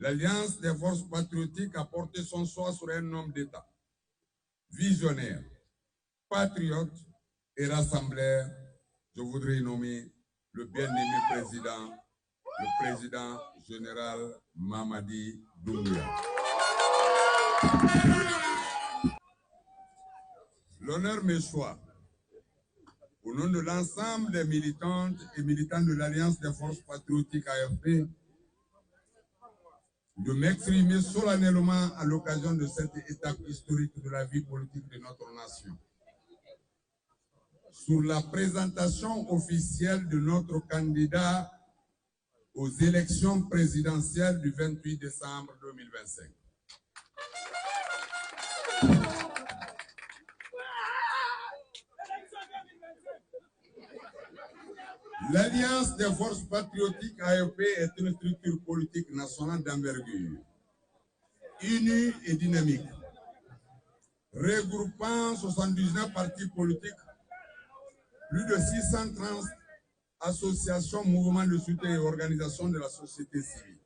l'Alliance des forces patriotiques a porté son choix sur un homme d'État, visionnaire, patriote et rassembleur. Je voudrais nommer le bien-aimé président, le président général Mamadi Doumbouya. L'honneur me soit, au nom de l'ensemble des militantes et militants de l'Alliance des forces patriotiques AFP, de m'exprimer solennellement à l'occasion de cette étape historique de la vie politique de notre nation, sur la présentation officielle de notre candidat aux élections présidentielles du 28 décembre 2025. L'Alliance des forces patriotiques AFP est une structure politique nationale d'envergure, unie et dynamique, regroupant 79 partis politiques, plus de 630 associations, mouvements de soutien et organisations de la société civile.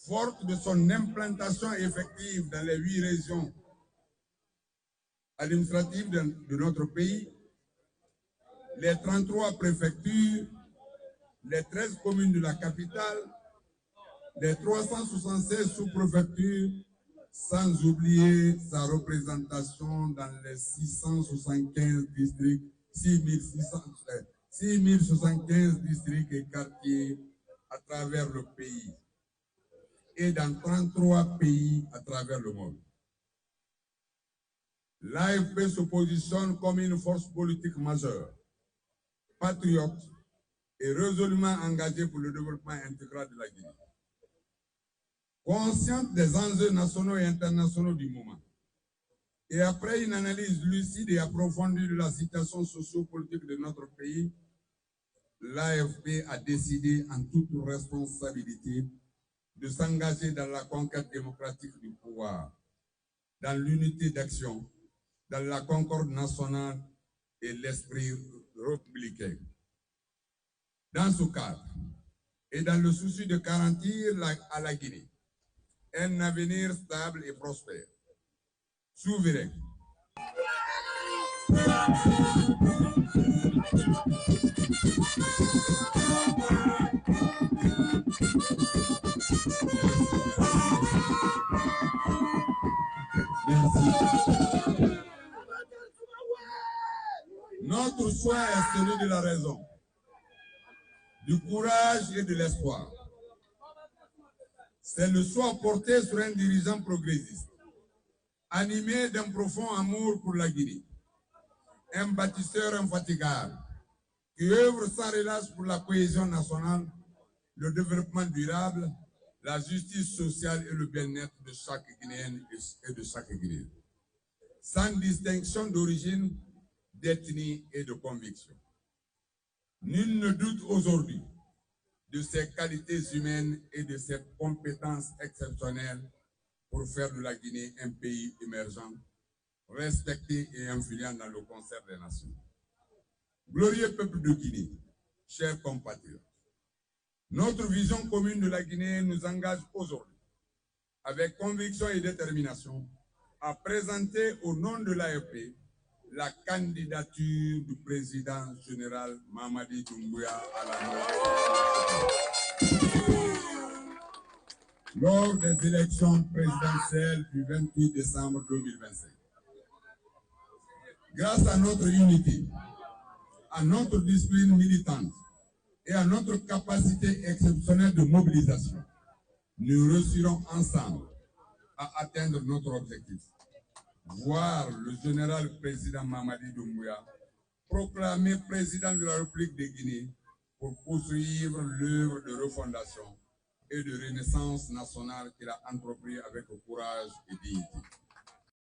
Forte de son implantation effective dans les 8 régions administratives de notre pays, les 33 préfectures, les 13 communes de la capitale, les 376 sous-préfectures, sans oublier sa représentation dans les 675 districts, 6075 districts et quartiers à travers le pays et dans 33 pays à travers le monde. L'AFP se positionne comme une force politique majeure, patriote et résolument engagée pour le développement intégral de la Guinée. Consciente des enjeux nationaux et internationaux du moment, et après une analyse lucide et approfondie de la situation socio-politique de notre pays, l'AFP a décidé en toute responsabilité de s'engager dans la conquête démocratique du pouvoir, dans l'unité d'action, dans la concorde nationale et l'esprit républicain. Dans ce cadre, et dans le souci de garantir à la Guinée un avenir stable et prospère, souverain, notre choix est celui de la raison, du courage et de l'espoir. C'est le choix porté sur un dirigeant progressiste, animé d'un profond amour pour la Guinée, un bâtisseur infatigable, qui œuvre sans relâche pour la cohésion nationale, le développement durable, la justice sociale et le bien-être de chaque Guinéenne et de chaque Guinéen, sans distinction d'origine, d'ethnie et de conviction. Nul ne doute aujourd'hui de ses qualités humaines et de ses compétences exceptionnelles pour faire de la Guinée un pays émergent, respecté et influent dans le concert des nations. Glorieux peuple de Guinée, chers compatriotes, notre vision commune de la Guinée nous engage aujourd'hui, avec conviction et détermination, à présenter au nom de l'AFP la candidature du président général Mamadi Doumbouya à la lors des élections présidentielles du 28 décembre 2025. Grâce à notre unité, à notre discipline militante et à notre capacité exceptionnelle de mobilisation, nous réussirons ensemble à atteindre notre objectif. Voir le général président Mamadi Doumbouya proclamé président de la République de Guinée pour poursuivre l'œuvre de refondation et de renaissance nationale qu'il a entrepris avec courage et dignité.